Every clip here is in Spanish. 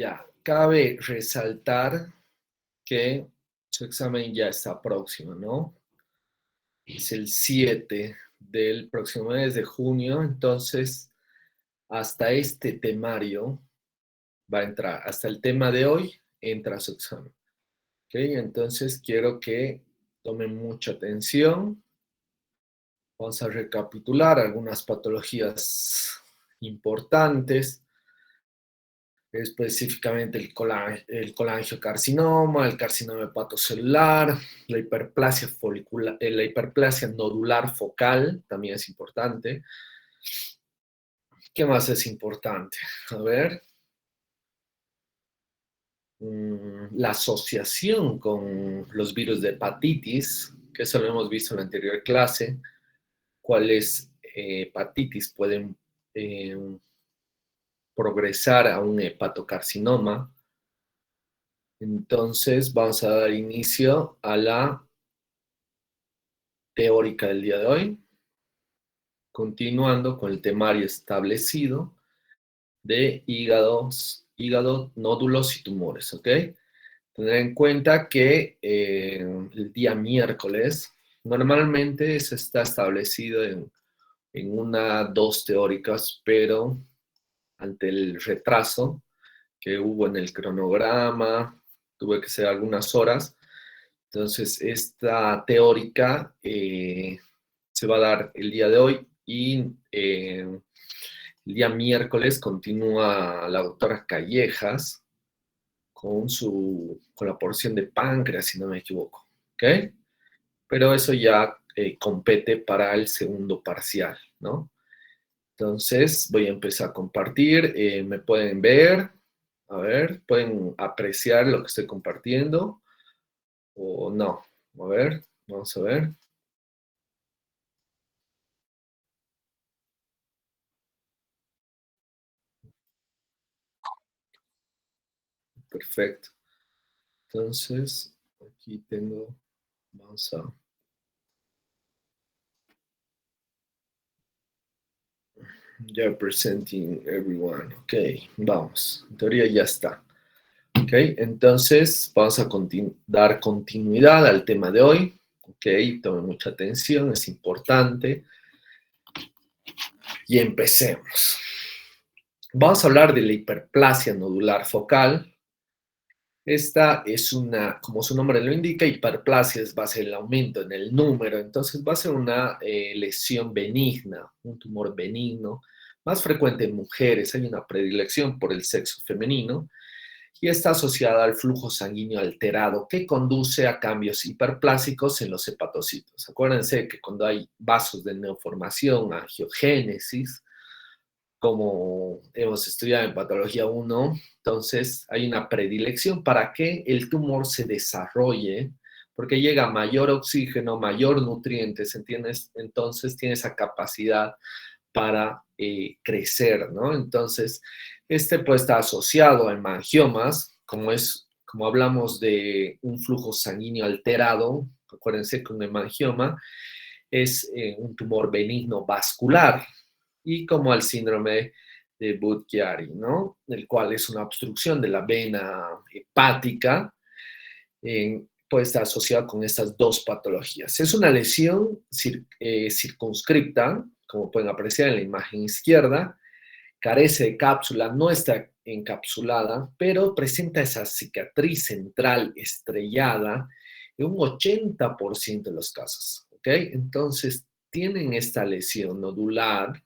Ya, cabe resaltar que su examen ya está próximo, ¿no? Es el 7 del próximo mes de junio, entonces hasta este temario va a entrar, hasta el tema de hoy entra su examen. ¿Ok? Entonces quiero que tomen mucha atención. Vamos a recapitular algunas patologías importantes, específicamente el colangiocarcinoma, el carcinoma hepatocelular, la hiperplasia folicular, la hiperplasia nodular focal, también es importante. ¿Qué más es importante? A ver, la asociación con los virus de hepatitis, que eso lo hemos visto en la anterior clase, cuáles hepatitis pueden eh, progresar a un hepatocarcinoma. Entonces vamos a dar inicio a la teórica del día de hoy, continuando con el temario establecido de hígado, nódulos y tumores, ¿ok? Tener en cuenta que el día miércoles normalmente se está establecido en dos teóricas, pero ante el retraso que hubo en el cronograma, tuve que ser algunas horas. Entonces, esta teórica se va a dar el día de hoy y el día miércoles continúa la doctora Callejas con la porción de páncreas, si no me equivoco. ¿Ok? Pero eso ya compete para el segundo parcial, ¿no? Entonces, voy a empezar a compartir. Me pueden ver, a ver, pueden apreciar lo que estoy compartiendo o no. A ver, vamos a ver. Perfecto. Entonces, aquí tengo, vamos a, ya presenting everyone. Ok, vamos. En teoría ya está. Ok, entonces vamos a dar continuidad al tema de hoy. Ok, tomen mucha atención, es importante. Y empecemos. Vamos a hablar de la hiperplasia nodular focal. Esta es una, como su nombre lo indica, hiperplasia va a ser el aumento en el número, entonces va a ser una lesión benigna, un tumor benigno, más frecuente en mujeres, hay una predilección por el sexo femenino y está asociada al flujo sanguíneo alterado que conduce a cambios hiperplásicos en los hepatocitos. Acuérdense que cuando hay vasos de neoformación, angiogénesis, como hemos estudiado en patología 1, entonces hay una predilección para que el tumor se desarrolle, porque llega mayor oxígeno, mayor nutrientes, ¿entiendes? Entonces tiene esa capacidad para crecer, ¿no? Entonces, este puede estar asociado a hemangiomas, como hablamos de un flujo sanguíneo alterado, acuérdense que un hemangioma es un tumor benigno vascular, y como al síndrome de Budd-Chiari, ¿no? El cual es una obstrucción de la vena hepática, puede estar asociado con estas dos patologías. Es una lesión circunscripta, como pueden apreciar en la imagen izquierda, carece de cápsula, no está encapsulada, pero presenta esa cicatriz central estrellada en un 80% de los casos, ¿ok? Entonces, tienen esta lesión nodular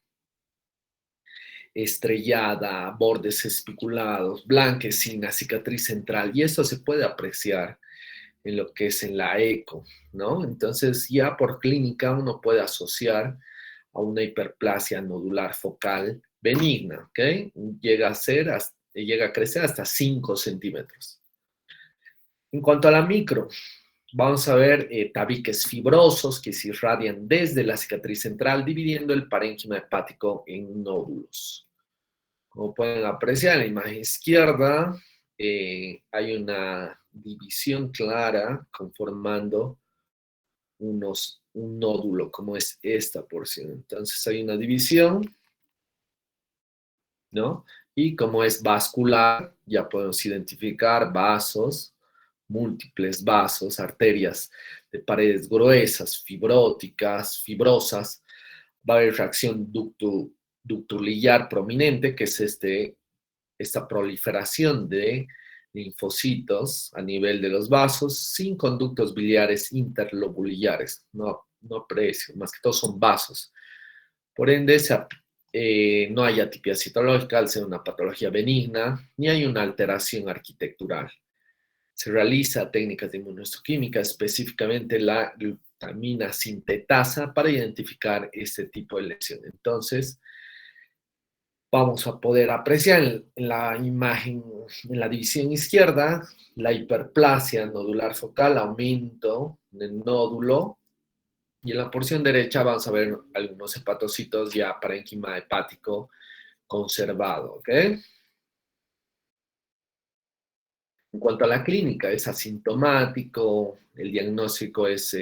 estrellada, bordes espiculados, blanquecina, cicatriz central, y esto se puede apreciar en lo que es en la eco, ¿no? Entonces ya por clínica uno puede asociar a una hiperplasia nodular focal benigna, ¿ok? Llega a crecer hasta 5 centímetros. En cuanto a la micro, vamos a ver tabiques fibrosos que se irradian desde la cicatriz central, dividiendo el parénquima hepático en nódulos. Como pueden apreciar en la imagen izquierda, hay una división clara conformando un nódulo, como es esta porción. Entonces hay una división, ¿no? Y como es vascular, ya podemos identificar vasos, múltiples vasos, arterias de paredes gruesas, fibróticas, fibrosas. Va a haber reacción ductulillar prominente, que es esta proliferación de linfocitos a nivel de los vasos, sin conductos biliares interlobulillares, no presión, más que todo son vasos. Por ende, no hay atipia citológica al ser una patología benigna, ni hay una alteración arquitectural. Se realiza técnicas de inmunohistoquímica, específicamente la glutamina sintetasa, para identificar este tipo de lesión. Entonces, vamos a poder apreciar en la imagen, en la división izquierda, la hiperplasia nodular focal, aumento del nódulo, y en la porción derecha vamos a ver algunos hepatocitos ya parénquima hepático conservado, ¿ok? En cuanto a la clínica, es asintomático, el diagnóstico es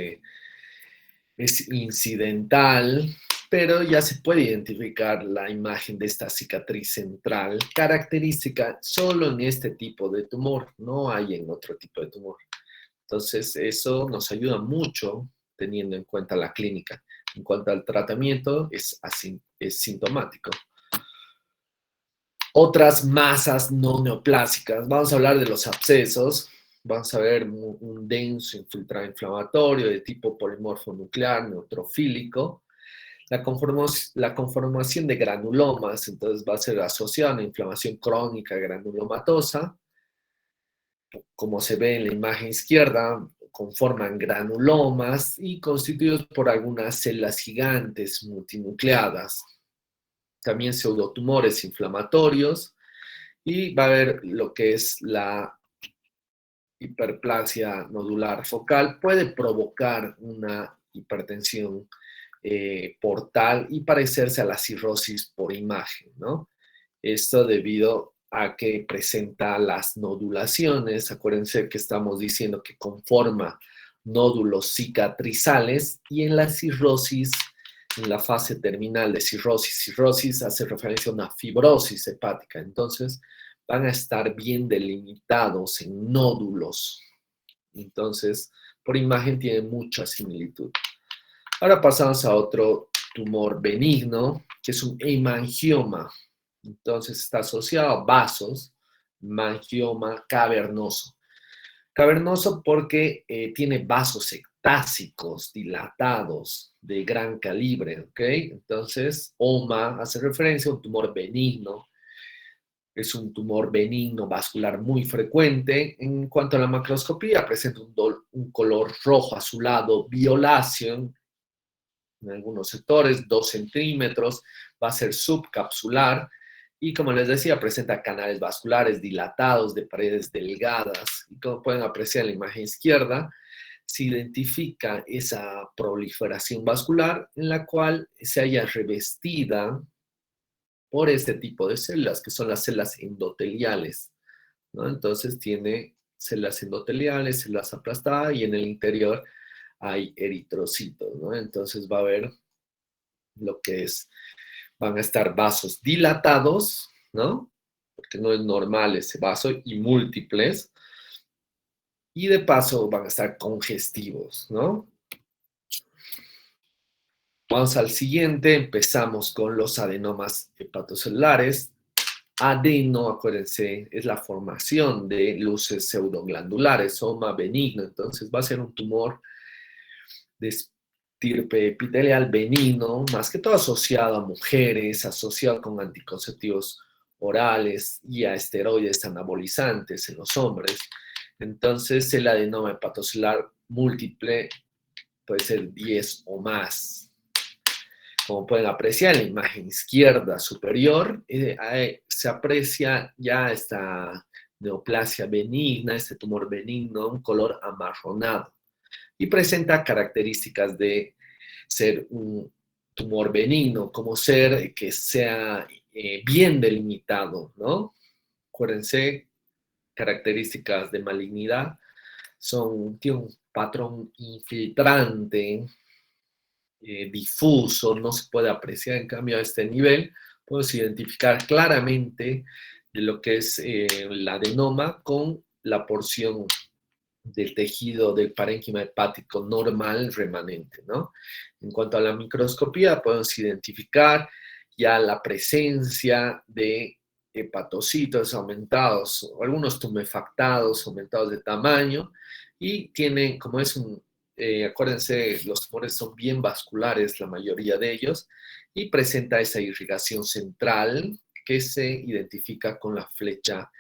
incidental, pero ya se puede identificar la imagen de esta cicatriz central, característica solo en este tipo de tumor, no hay en otro tipo de tumor. Entonces, eso nos ayuda mucho teniendo en cuenta la clínica. En cuanto al tratamiento, es sintomático. Otras masas no neoplásicas. Vamos a hablar de los abscesos. Vamos a ver un denso infiltrado inflamatorio de tipo polimorfo nuclear, neutrofílico. La conformación de granulomas, entonces va a ser asociada a una inflamación crónica granulomatosa. Como se ve en la imagen izquierda, conforman granulomas y constituidos por algunas células gigantes multinucleadas. También pseudotumores inflamatorios, y va a haber lo que es la hiperplasia nodular focal. Puede provocar una hipertensión portal y parecerse a la cirrosis por imagen, ¿no? Esto debido a que presenta las nodulaciones. Acuérdense que estamos diciendo que conforma nódulos cicatrizales, y en la cirrosis, en la fase terminal de cirrosis hace referencia a una fibrosis hepática. Entonces, van a estar bien delimitados en nódulos. Entonces, por imagen tiene mucha similitud. Ahora pasamos a otro tumor benigno, que es un hemangioma. Entonces está asociado a vasos, hemangioma cavernoso. Cavernoso porque tiene vasos ectásicos dilatados de gran calibre, ¿ok? Entonces, OMA hace referencia a un tumor benigno. Es un tumor benigno vascular muy frecuente. En cuanto a la macroscopía, presenta un color rojo azulado violáceo en algunos sectores, 2 centímetros, va a ser subcapsular, y como les decía, presenta canales vasculares dilatados de paredes delgadas, y como pueden apreciar en la imagen izquierda, se identifica esa proliferación vascular en la cual se halla revestida por este tipo de células, que son las células endoteliales, ¿no? Entonces tiene células endoteliales, células aplastadas, y en el interior hay eritrocitos, ¿no? Entonces va a haber lo que van a estar vasos dilatados, ¿no? Porque no es normal ese vaso, y múltiples, y de paso van a estar congestivos, ¿no? Vamos al siguiente, empezamos con los adenomas hepatocelulares. Adeno, acuérdense, es la formación de luces pseudoglandulares, soma benigno, entonces va a ser un tumor de estirpe epitelial benigno, más que todo asociado a mujeres, asociado con anticonceptivos orales y a esteroides anabolizantes en los hombres. Entonces, el adenoma hepatocelular múltiple puede ser 10 o más. Como pueden apreciar en la imagen izquierda superior, se aprecia ya esta neoplasia benigna, este tumor benigno, un color amarronado, y presenta características de ser un tumor benigno, como ser que sea bien delimitado, ¿no? Acuérdense, características de malignidad tiene un patrón infiltrante, difuso, no se puede apreciar. En cambio, a este nivel podemos identificar claramente de lo que es el adenoma con la porción del tejido del parénquima hepático normal remanente, ¿no? En cuanto a la microscopía, podemos identificar ya la presencia de hepatocitos aumentados, algunos tumefactados, aumentados de tamaño, y tienen, como es un, acuérdense, los tumores son bien vasculares, la mayoría de ellos, y presenta esa irrigación central que se identifica con la flecha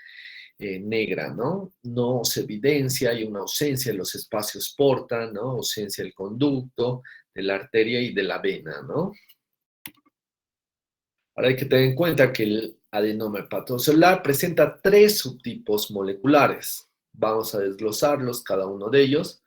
negra, ¿no? No se evidencia, hay una ausencia de los espacios porta, ¿no? Ausencia del conducto, de la arteria y de la vena, ¿no? Ahora hay que tener en cuenta que el adenoma hepatocelular presenta tres subtipos moleculares. Vamos a desglosarlos, cada uno de ellos.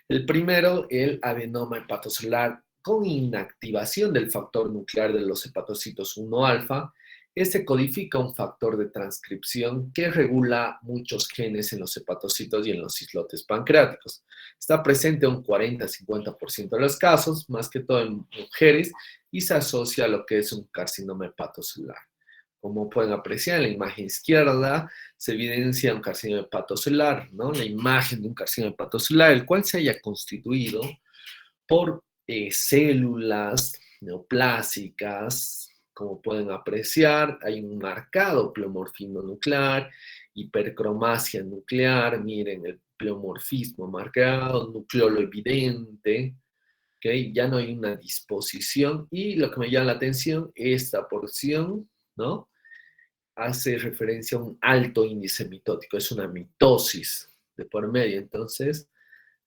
El primero, el adenoma hepatocelular con inactivación del factor nuclear de los hepatocitos 1 alfa. Este codifica un factor de transcripción que regula muchos genes en los hepatocitos y en los islotes pancreáticos. Está presente un 40-50% de los casos, más que todo en mujeres, y se asocia a lo que es un carcinoma hepatocelular. Como pueden apreciar en la imagen izquierda, se evidencia un carcinoma hepatocelular, ¿no? La imagen de un carcinoma hepatocelular, el cual se haya constituido por células neoplásicas, como pueden apreciar, hay un marcado pleomorfismo nuclear, hipercromasia nuclear, miren el pleomorfismo marcado, nucleolo evidente, ¿okay? Ya no hay una disposición, y lo que me llama la atención, esta porción, ¿no? Hace referencia a un alto índice mitótico, es una mitosis de por medio, entonces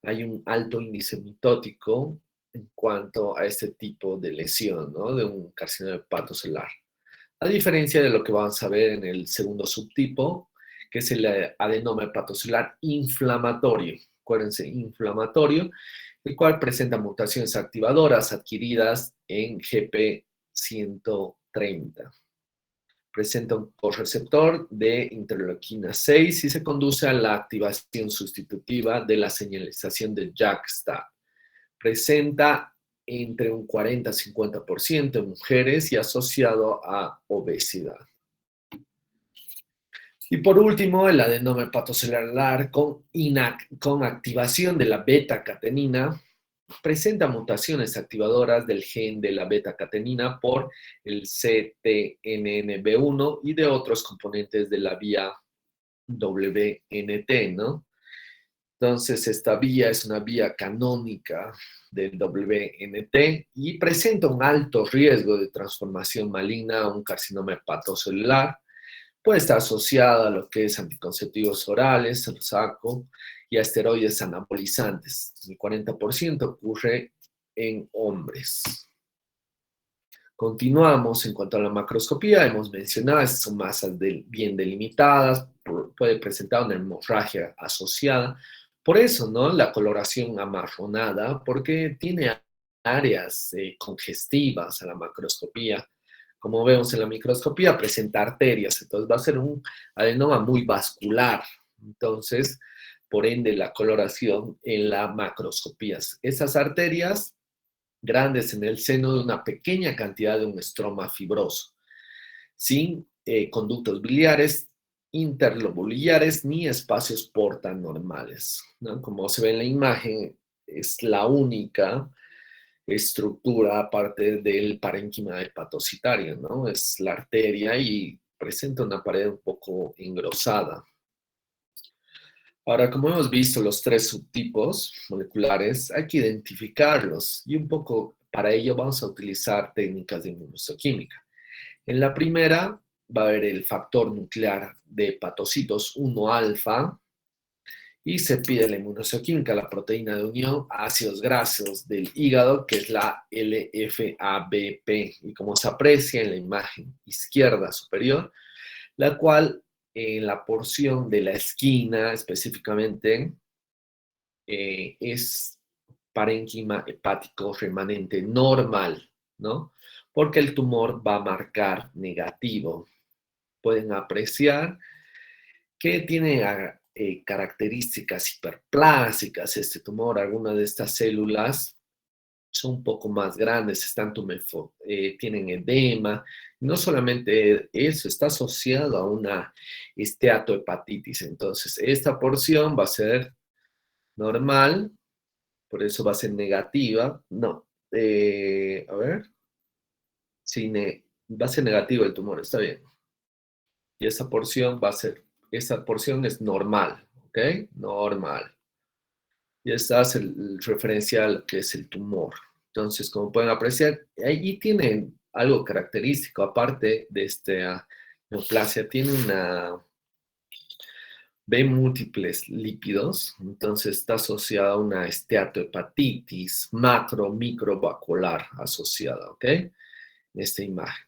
hay un alto índice mitótico en cuanto a este tipo de lesión, ¿no? De un carcinoma hepatocelular. A diferencia de lo que vamos a ver en el segundo subtipo, que es el adenoma hepatocelular inflamatorio. Acuérdense, inflamatorio, el cual presenta mutaciones activadoras adquiridas en GP130. Presenta un correceptor de interleuquina 6 y se conduce a la activación sustitutiva de la señalización de JAK-STAT. Presenta entre un 40-50% en mujeres y asociado a obesidad. Y por último, el adenoma hepatocelular con activación de la beta-catenina presenta mutaciones activadoras del gen de la beta-catenina por el CTNNB1 y de otros componentes de la vía WNT, ¿no? Entonces, esta vía es una vía canónica del WNT y presenta un alto riesgo de transformación maligna a un carcinoma hepatocelular. Puede estar asociada a lo que es anticonceptivos orales, el saco, y a esteroides anabolizantes. El 40% ocurre en hombres. Continuamos en cuanto a la macroscopía. Hemos mencionado, son masas bien delimitadas, puede presentar una hemorragia asociada. Por eso, ¿no? La coloración amarronada, porque tiene áreas congestivas a la macroscopía. Como vemos en la microscopía, presenta arterias, entonces va a ser un adenoma muy vascular. Entonces, por ende, la coloración en la macroscopía. Esas arterias grandes en el seno de una pequeña cantidad de un estroma fibroso, sin conductos biliares, interlobulares ni espacios porta normales, ¿no? Como se ve en la imagen, es la única estructura aparte del parénquima hepatocitario, ¿no? Es la arteria y presenta una pared un poco engrosada. Ahora, como hemos visto los tres subtipos moleculares, hay que identificarlos y un poco para ello vamos a utilizar técnicas de inmunohistoquímica. En la primera va a haber el factor nuclear de hepatocitos 1 alfa y se pide la inmunohistoquímica, la proteína de unión a ácidos grasos del hígado, que es la LFABP, y como se aprecia en la imagen izquierda superior, la cual en la porción de la esquina específicamente es parénquima hepático remanente normal, ¿no? Porque el tumor va a marcar negativo. Pueden apreciar que tiene características hiperplásicas este tumor. Algunas de estas células son un poco más grandes, tienen edema. No solamente eso, está asociado a una esteatohepatitis. Entonces, esta porción va a ser normal, por eso va a ser negativa. No, a ver, sí, va a ser negativo el tumor, está bien. Y esa porción es normal, ¿ok? Normal. Y esta es el referencial que es el tumor. Entonces, como pueden apreciar, ahí tienen algo característico, aparte de esta neoplasia, tiene una B múltiples lípidos, entonces está asociada a una esteatohepatitis microvascular asociada, ¿ok? En esta imagen.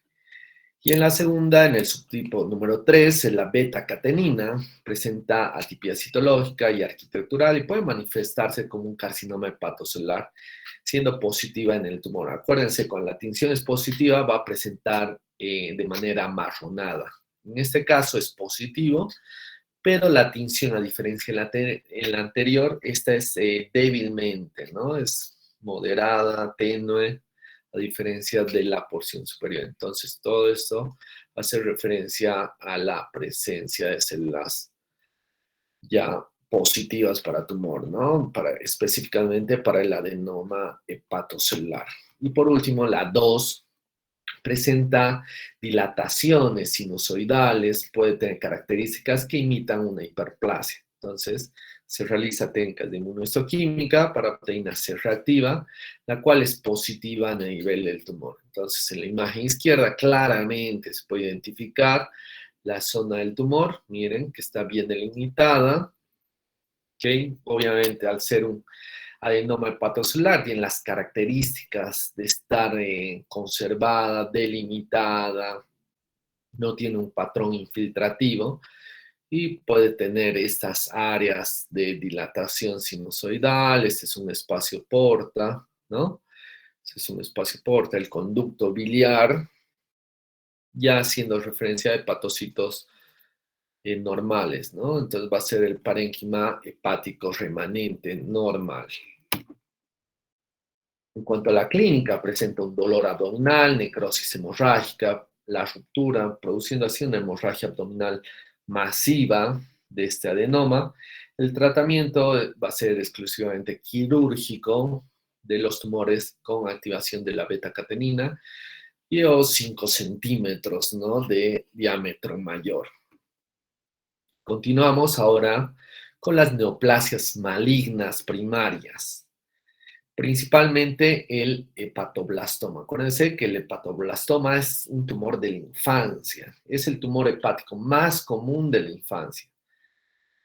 Y en la segunda, en el subtipo número 3, la beta-catenina presenta atipia citológica y arquitectural y puede manifestarse como un carcinoma hepatocelular, siendo positiva en el tumor. Acuérdense, cuando la tinción es positiva, va a presentar de manera amarronada. En este caso es positivo, pero la tinción, a diferencia en la anterior, esta es débilmente, ¿no? Es moderada, tenue, a diferencia de la porción superior. Entonces, todo esto hace referencia a la presencia de células ya positivas para tumor, ¿no? Específicamente para el adenoma hepatocelular. Y por último, la 2 presenta dilataciones sinusoidales, puede tener características que imitan una hiperplasia. Entonces, se realiza técnicas de inmunohistoquímica para proteína C reactiva, la cual es positiva a nivel del tumor. Entonces, en la imagen izquierda claramente se puede identificar la zona del tumor, miren que está bien delimitada, ¿ok? Obviamente, al ser un adenoma hepatocelular tiene las características de estar conservada, delimitada, no tiene un patrón infiltrativo y puede tener estas áreas de dilatación sinusoidal. Este es un espacio porta, ¿no? Este es un espacio porta, el conducto biliar, ya haciendo referencia a hepatocitos normales, ¿no? Entonces va a ser el parénquima hepático remanente normal. En cuanto a la clínica, presenta un dolor abdominal, necrosis hemorrágica, la ruptura, produciendo así una hemorragia abdominal masiva de este adenoma. El tratamiento va a ser exclusivamente quirúrgico de los tumores con activación de la beta-catenina y o 5 centímetros, ¿no?, de diámetro mayor. Continuamos ahora con las neoplasias malignas primarias, principalmente el hepatoblastoma. Acuérdense que el hepatoblastoma es un tumor de la infancia, es el tumor hepático más común de la infancia.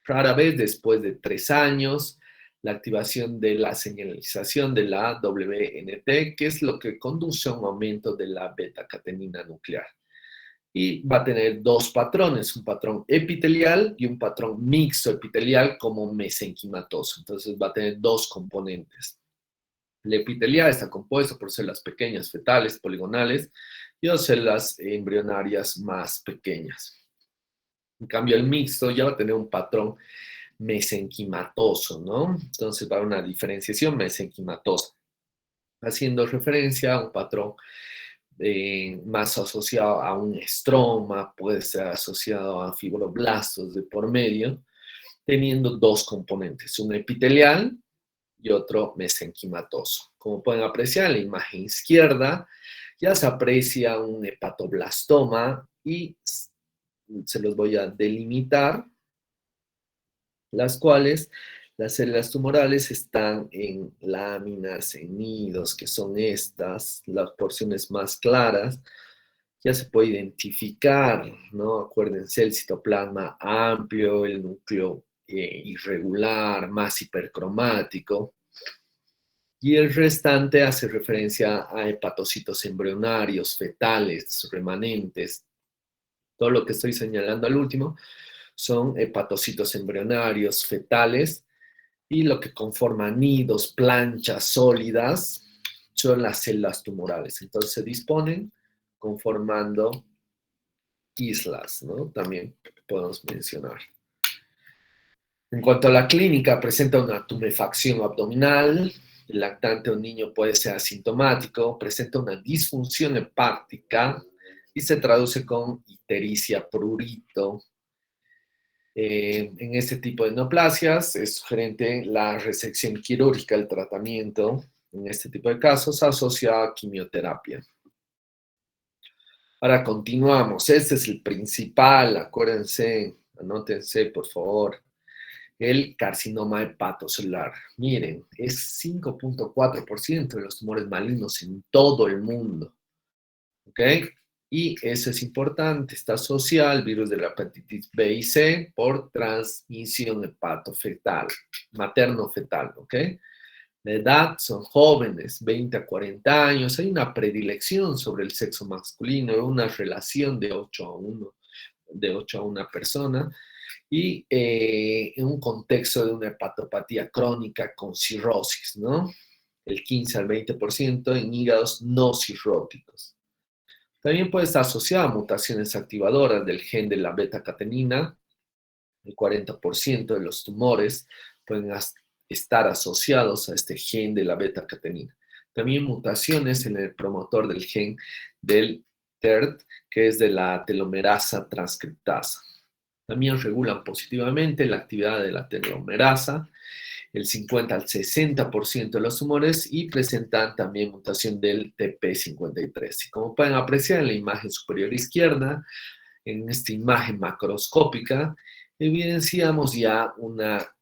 Rara vez después de 3 años, la activación de la señalización de la WNT, que es lo que conduce a un aumento de la beta-catenina nuclear. Y va a tener dos patrones, un patrón epitelial y un patrón mixto epitelial como mesenquimatoso. Entonces va a tener dos componentes. El epitelial está compuesto por células pequeñas fetales, poligonales, y dos células embrionarias más pequeñas. En cambio, el mixto ya va a tener un patrón mesenquimatoso, ¿no? Entonces va a haber una diferenciación mesenquimatosa, haciendo referencia a un patrón más asociado a un estroma, puede ser asociado a fibroblastos de por medio, teniendo dos componentes, un epitelial y otro mesenquimatoso. Como pueden apreciar en la imagen izquierda, ya se aprecia un hepatoblastoma y se los voy a delimitar, las cuales las células tumorales están en láminas, en nidos, que son estas, las porciones más claras. Ya se puede identificar, ¿no? Acuérdense, el citoplasma amplio, el núcleo irregular, más hipercromático. Y el restante hace referencia a hepatocitos embrionarios, fetales, remanentes. Todo lo que estoy señalando al último son hepatocitos embrionarios, fetales, y lo que conforma nidos, planchas sólidas, son las células tumorales. Entonces se disponen conformando islas, ¿no? También podemos mencionar. En cuanto a la clínica, presenta una tumefacción abdominal El lactante o niño puede ser asintomático, presenta una disfunción hepática y se traduce con ictericia prurito. En este tipo de neoplasias es sugerente la resección quirúrgica, el tratamiento en este tipo de casos asociado a quimioterapia. Ahora continuamos. Este es el principal, acuérdense, anótense por favor. El carcinoma hepatocelular. Miren, es 5.4% de los tumores malignos en todo el mundo. ¿Ok? Y eso es importante, está asociado al virus de la hepatitis B y C por transmisión hepatofetal, materno-fetal. ¿Ok? La edad son jóvenes, 20 a 40 años. Hay una predilección sobre el sexo masculino, una relación de 8 a 1, de 8 a 1 persona, y en un contexto de una hepatopatía crónica con cirrosis, ¿no? El 15 al 20% en hígados no cirróticos. También puede estar asociada a mutaciones activadoras del gen de la beta-catenina. El 40% de los tumores pueden estar asociados a este gen de la beta-catenina. También mutaciones en el promotor del gen del TERT, que es de la telomerasa transcriptasa. También regulan positivamente la actividad de la telomerasa, el 50 al 60% de los tumores, y presentan también mutación del TP53. Y como pueden apreciar en la imagen superior izquierda, en esta imagen macroscópica, evidenciamos ya una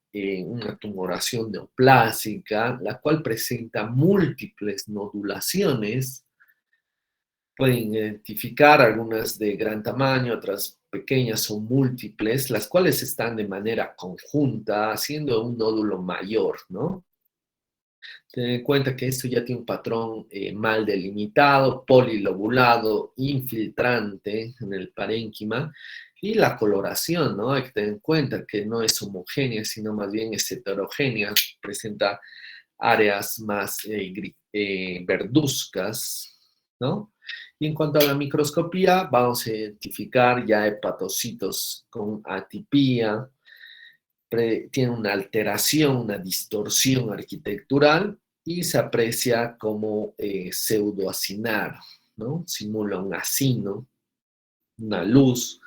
tumoración neoplásica, la cual presenta múltiples nodulaciones. Pueden identificar algunas de gran tamaño, otras pequeñas o múltiples, las cuales están de manera conjunta, haciendo un nódulo mayor, ¿no? Ten en cuenta que esto ya tiene un patrón mal delimitado, polilobulado, infiltrante en el parénquima, y la coloración, ¿no? Hay que tener en cuenta que no es homogénea, sino más bien es heterogénea, presenta áreas más verduzcas, ¿no? Y en cuanto a la microscopía, vamos a identificar ya hepatocitos con atipía, tiene una alteración, una distorsión arquitectural y se aprecia como pseudoacinar, ¿no? Simula un acino, una luz,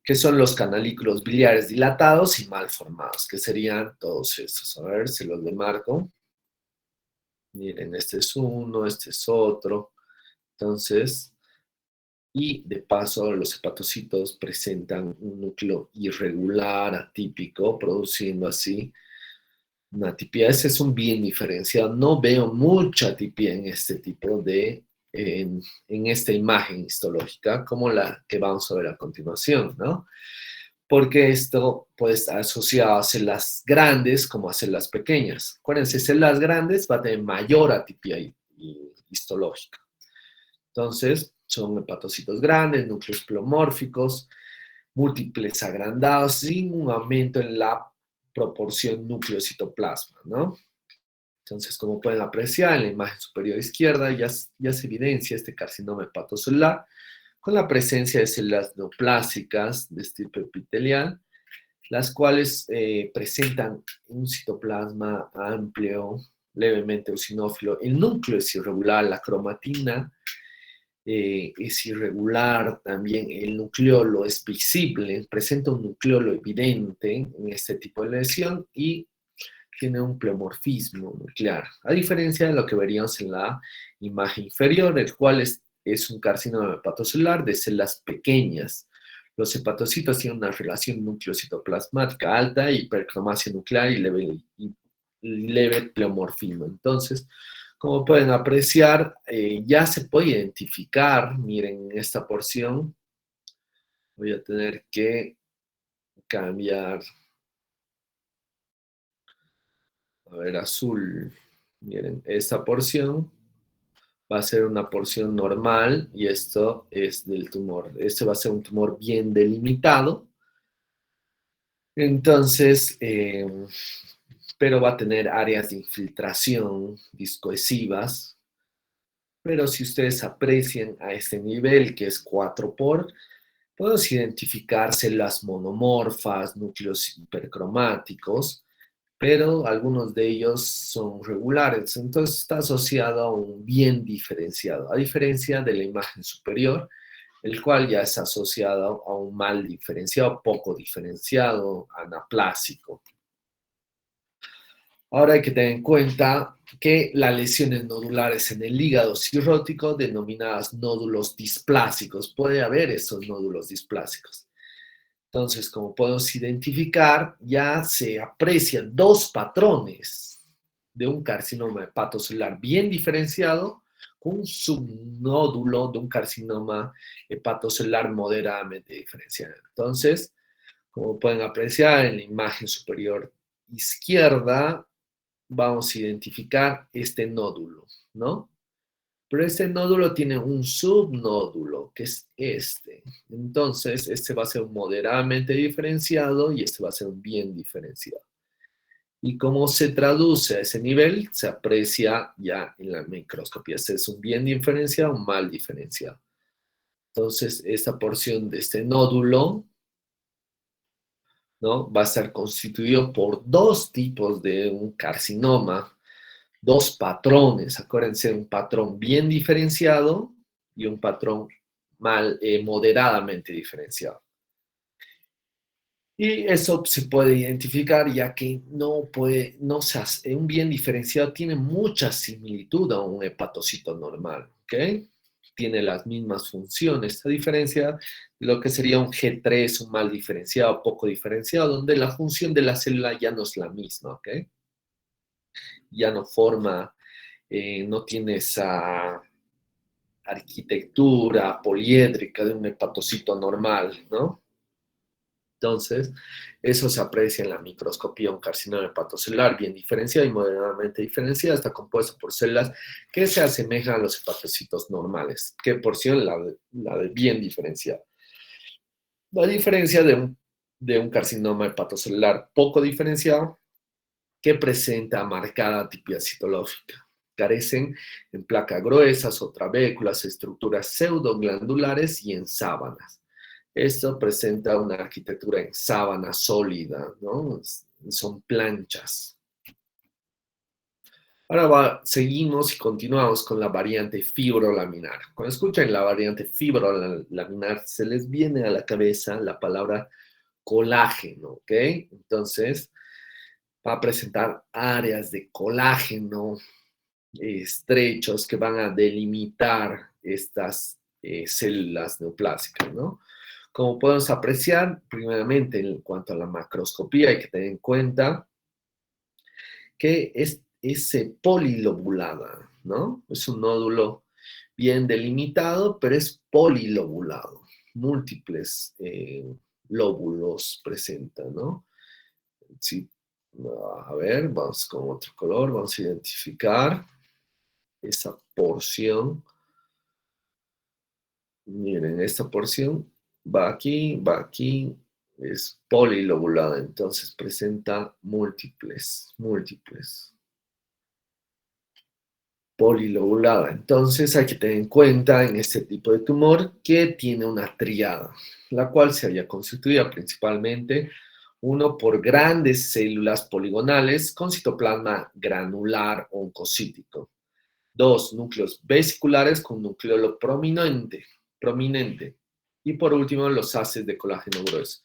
que son los canalículos biliares dilatados y mal formados, que serían todos estos. A ver, se los demarco. Miren, este es uno, este es otro. Entonces, y de paso, los hepatocitos presentan un núcleo irregular, atípico, produciendo así una atipia. Ese es un bien diferenciado. No veo mucha atipia en este tipo de, en esta imagen histológica, como la que vamos a ver a continuación, ¿no? Porque esto puede estar asociado a células grandes como a células pequeñas. Acuérdense, células grandes va a tener mayor atipia histológica. Entonces, son hepatocitos grandes, núcleos pleomórficos, múltiples agrandados, sin un aumento en la proporción núcleo-citoplasma, ¿no? Entonces, como pueden apreciar en la imagen superior izquierda, ya se evidencia este carcinoma hepatocelular con la presencia de células neoplásicas de estirpe epitelial, las cuales presentan un citoplasma amplio, levemente eosinófilo. El núcleo es irregular, la cromatina es irregular, también el nucleolo es visible, presenta un nucleolo evidente en este tipo de lesión y tiene un pleomorfismo nuclear, a diferencia de lo que veríamos en la imagen inferior, el cual es un carcinoma hepatocelular de células pequeñas. Los hepatocitos tienen una relación núcleo-citoplasmática alta, hipercromasia nuclear y leve pleomorfismo. Entonces, como pueden apreciar, ya se puede identificar, miren, en esta porción, voy a tener que cambiar, a ver, azul, miren, esta porción va a ser una porción normal y esto es del tumor. Este va a ser un tumor bien delimitado, entonces, pero va a tener áreas de infiltración discoesivas. Pero si ustedes aprecian a este nivel, que es 4 por, podemos identificar células monomorfas, núcleos hipercromáticos, pero algunos de ellos son regulares, entonces está asociado a un bien diferenciado, a diferencia de la imagen superior, el cual ya es asociado a un mal diferenciado, poco diferenciado, anaplásico. Ahora hay que tener en cuenta que las lesiones nodulares en el hígado cirrótico, denominadas nódulos displásicos, puede haber esos nódulos displásicos. Entonces, como podemos identificar, ya se aprecian dos patrones de un carcinoma hepatocelular bien diferenciado con un subnódulo de un carcinoma hepatocelular moderadamente diferenciado. Entonces, como pueden apreciar en la imagen superior izquierda, vamos a identificar este nódulo, ¿no? Pero este nódulo tiene un subnódulo, que es este. Entonces, este va a ser un moderadamente diferenciado y este va a ser un bien diferenciado. Y cómo se traduce a ese nivel, se aprecia ya en la microscopía. Este es un bien diferenciado, un mal diferenciado. Entonces, esta porción de este nódulo, ¿no?, va a estar constituido por dos tipos de un carcinoma, dos patrones. Acuérdense, un patrón bien diferenciado y un patrón moderadamente diferenciado. Y eso se puede identificar ya que un bien diferenciado tiene mucha similitud a un hepatocito normal, ¿ok? Tiene las mismas funciones, a diferencia de lo que sería un G3, un mal diferenciado, poco diferenciado, donde la función de la célula ya no es la misma, ¿ok? Ya no forma, no tiene esa arquitectura poliédrica de un hepatocito normal, ¿no? Entonces, eso se aprecia en la microscopía, un carcinoma hepatocelular bien diferenciado y moderadamente diferenciado, está compuesto por células que se asemejan a los hepatocitos normales. ¿Qué porción? La de bien diferenciada. La diferencia de un carcinoma hepatocelular poco diferenciado que presenta marcada atipia citológica. Carecen en placas gruesas o trabéculas, estructuras pseudoglandulares y en sábanas. Esto presenta una arquitectura en sábana sólida, ¿no? Son planchas. Ahora seguimos y continuamos con la variante fibrolaminar. Cuando escuchan la variante fibrolaminar, se les viene a la cabeza la palabra colágeno, ¿ok? Entonces, va a presentar áreas de colágeno estrechos que van a delimitar estas células neoplásicas, ¿no? Como podemos apreciar, primeramente en cuanto a la macroscopía, hay que tener en cuenta que es polilobulada, ¿no? Es un nódulo bien delimitado, pero es polilobulado. Múltiples lóbulos presenta, ¿no? Si, a ver, vamos con otro color, vamos a identificar esa porción. Miren, esta porción va aquí, es polilobulada, entonces presenta múltiples. Polilobulada. Entonces hay que tener en cuenta en este tipo de tumor que tiene una triada, la cual se haya constituida principalmente, uno, por grandes células poligonales con citoplasma granular oncocítico. Dos, núcleos vesiculares con nucleolo prominente. Y por último, los haces de colágeno grueso.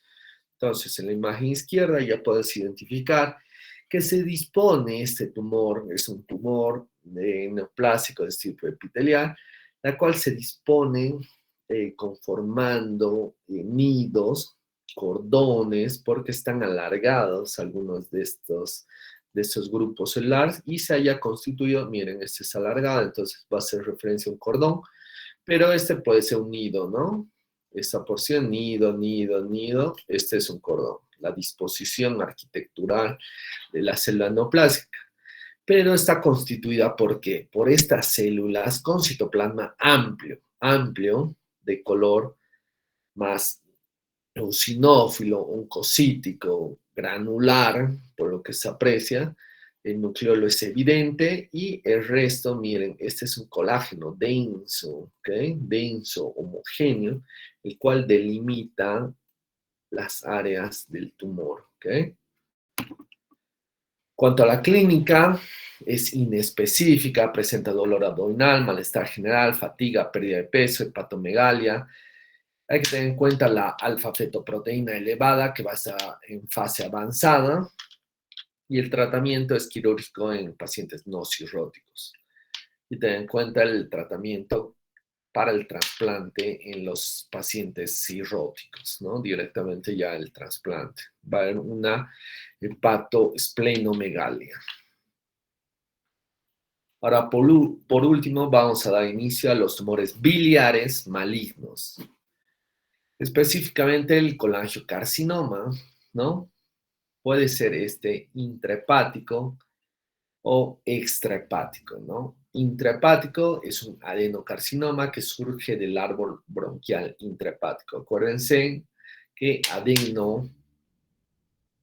Entonces, en la imagen izquierda ya puedes identificar que se dispone este tumor, es un tumor neoplásico de tipo epitelial, la cual se dispone conformando nidos, cordones, porque están alargados algunos de estos grupos celulares y se haya constituido, miren, este es alargado, entonces va a ser referencia a un cordón, pero este puede ser un nido, ¿no? Esta porción, nido, este es un cordón, la disposición arquitectural de la célula neoplásica. Pero está constituida ¿por qué? Por estas células con citoplasma amplio, de color más eosinófilo, oncocítico, granular, por lo que se aprecia. El nucleolo es evidente y el resto, miren, este es un colágeno denso, ¿ok? Denso, homogéneo, el cual delimita las áreas del tumor, ¿ok? Cuanto a la clínica, es inespecífica, presenta dolor abdominal, malestar general, fatiga, pérdida de peso, hepatomegalia. Hay que tener en cuenta la alfa-fetoproteína elevada que va a estar en fase avanzada y el tratamiento es quirúrgico en pacientes no cirróticos. Y tener en cuenta el tratamiento para el trasplante en los pacientes cirróticos, ¿no? Directamente ya el trasplante. Va a haber una hepatosplenomegalia. Ahora, por último, vamos a dar inicio a los tumores biliares malignos. Específicamente el colangiocarcinoma, ¿no? Puede ser este intrahepático o extrahepático, ¿no? Intrahepático es un adenocarcinoma que surge del árbol bronquial intrahepático. Acuérdense que adeno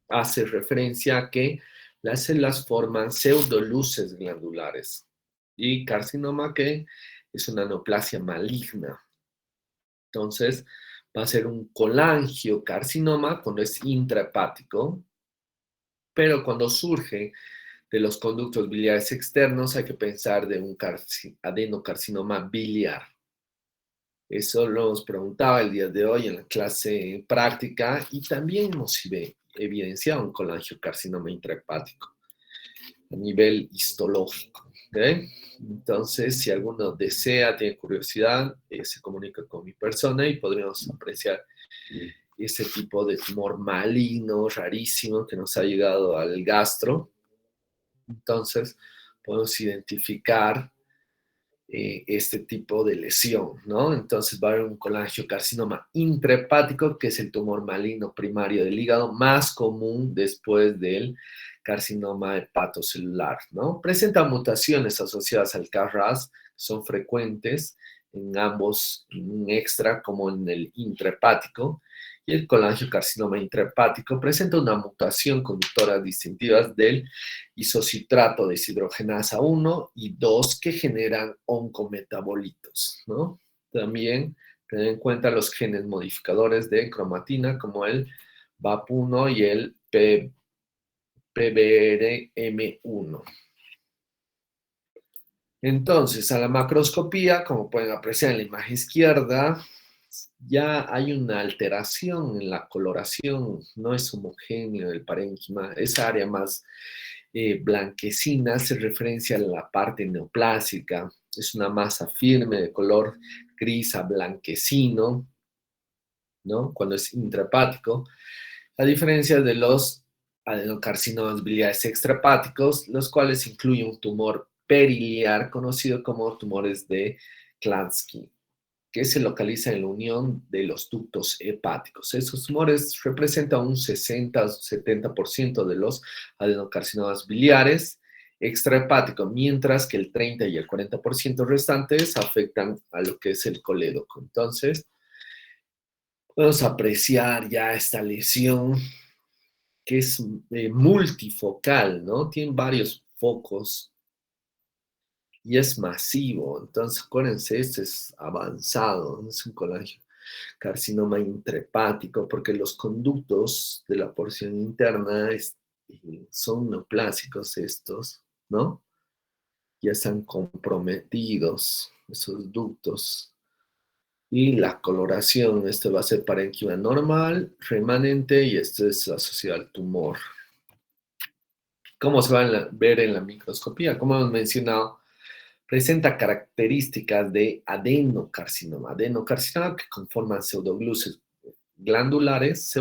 hace referencia a que las células forman pseudoluces glandulares y carcinoma que es una neoplasia maligna. Entonces, va a ser un colangiocarcinoma cuando es intrahepático, pero cuando surge de los conductos biliares externos hay que pensar de un adenocarcinoma biliar. Eso lo hemos preguntado el día de hoy en la clase práctica y también hemos evidenciado un colangiocarcinoma intrahepático a nivel histológico. ¿Okay? Entonces, si alguno desea, tiene curiosidad, se comunica con mi persona y podríamos apreciar ese tipo de tumor maligno, rarísimo, que nos ha llegado al gastro. Entonces, podemos identificar este tipo de lesión, ¿no? Entonces va a haber un colangiocarcinoma intrahepático, que es el tumor maligno primario del hígado, más común después del carcinoma hepatocelular, ¿no? Presenta mutaciones asociadas al KRAS, son frecuentes en ambos, en extra como en el intrahepático, y el colangiocarcinoma intrahepático presenta una mutación conductora distintiva del isocitrato deshidrogenasa 1 y 2 que generan oncometabolitos, ¿no? También tener en cuenta los genes modificadores de cromatina como el BAP1 y el PBRM1. Entonces, a la macroscopía, como pueden apreciar en la imagen izquierda, ya hay una alteración en la coloración, no es homogéneo el parénquima, esa área más blanquecina hace referencia a la parte neoplásica, es una masa firme de color gris a blanquecino, ¿no? Cuando es intrahepático, a diferencia de los adenocarcinomas biliares extrahepáticos, los cuales incluyen un tumor periliar conocido como tumores de Klatsky, que se localiza en la unión de los ductos hepáticos. Esos tumores representan un 60-70% de los adenocarcinomas biliares extrahepáticos, mientras que el 30 y el 40% restantes afectan a lo que es el colédoco. Entonces, podemos apreciar ya esta lesión que es multifocal, ¿no? Tiene varios focos y es masivo. Entonces, acuérdense, este es avanzado, es un colangiocarcinoma intrahepático, porque los conductos de la porción interna son neoplásicos estos, ¿no? Ya están comprometidos esos ductos. Y la coloración, este va a ser parénquima normal, remanente, y este es asociado al tumor. ¿Cómo se va a ver en la microscopía? Como hemos mencionado, presenta características de adenocarcinoma. Adenocarcinoma que conforman pseudoluces glandulares,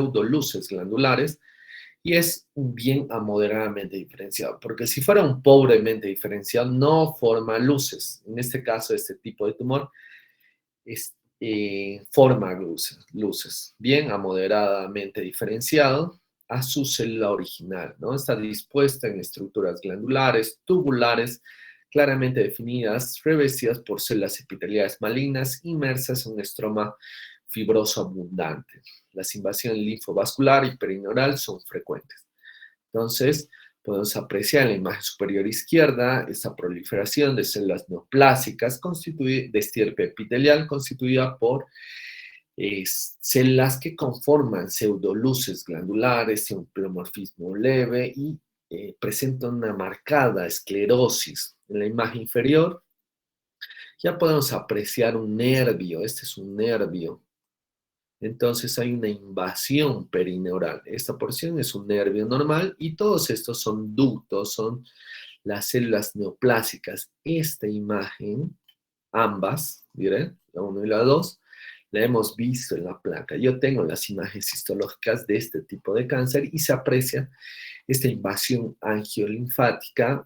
y es un bien a moderadamente diferenciado, porque si fuera un pobremente diferenciado, no forma luces. En este caso, este tipo de tumor forma luces, bien a moderadamente diferenciado a su célula original, ¿no? Está dispuesta en estructuras glandulares, tubulares, claramente definidas, revestidas por células epiteliales malignas, inmersas en un estroma fibroso abundante. Las invasiones linfovascular y perineural son frecuentes. Entonces, podemos apreciar en la imagen superior izquierda esta proliferación de células neoplásicas de estirpe epitelial constituida por células que conforman pseudoluces glandulares, un pleomorfismo leve y presenta una marcada esclerosis en la imagen inferior, ya podemos apreciar un nervio. Este es un nervio. Entonces hay una invasión perineural. Esta porción es un nervio normal y todos estos son ductos, son las células neoplásicas. Esta imagen, ambas, diré, la 1 y la 2, la hemos visto en la placa. Yo tengo las imágenes histológicas de este tipo de cáncer y se aprecia esta invasión angiolinfática,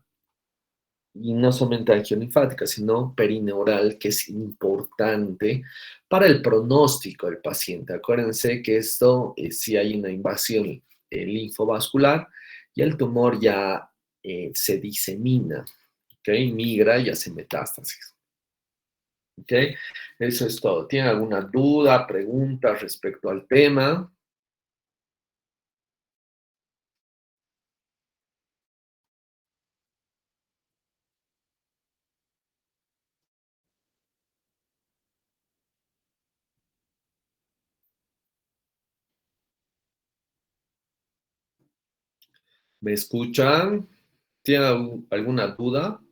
y no solamente angiolinfática, sino perineural, que es importante para el pronóstico del paciente. Acuérdense que esto, si hay una invasión linfovascular, y el tumor ya se disemina, ¿ok? Migra y hace metástasis. ¿Ok? Eso es todo. ¿Tienen alguna duda, pregunta respecto al tema? ¿Me escuchan? ¿Tienen alguna duda?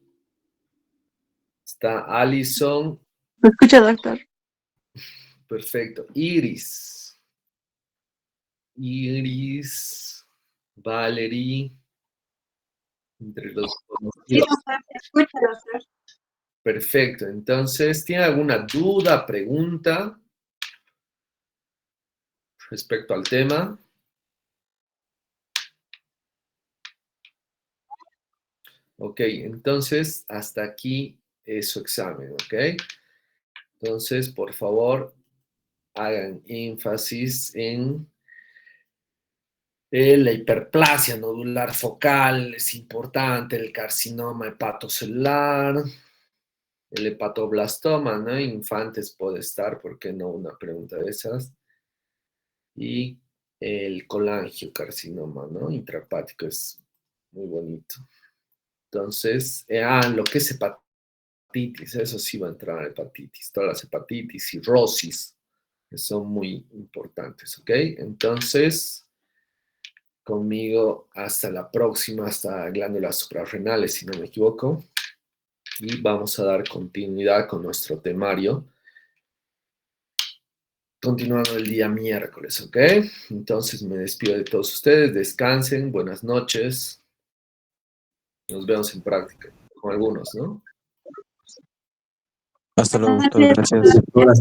Está Alison. ¿Me escucha, doctor? Perfecto. Iris. Iris. Valerie. Entre los Sí, conocidos. doctor, te escucho, doctor. Perfecto. Entonces, ¿tiene alguna duda, pregunta respecto al tema? Ok, entonces hasta aquí es su examen, ¿ok? Entonces, por favor, hagan énfasis en la hiperplasia nodular focal, es importante, el carcinoma hepatocelular, el hepatoblastoma, ¿no? Infantes puede estar, ¿por qué no? Una pregunta de esas. Y el colangiocarcinoma, ¿no? Intrahepático es muy bonito. Entonces, lo que es hepatitis, eso sí va a entrar a hepatitis, todas las hepatitis, cirrosis, que son muy importantes, ¿ok? Entonces, conmigo hasta la próxima, hasta glándulas suprarrenales, si no me equivoco, y vamos a dar continuidad con nuestro temario, continuando el día miércoles, ¿ok? Entonces me despido de todos ustedes, descansen, buenas noches, nos vemos en práctica, con algunos, ¿no? Hasta luego, doctor. Gracias. Gracias.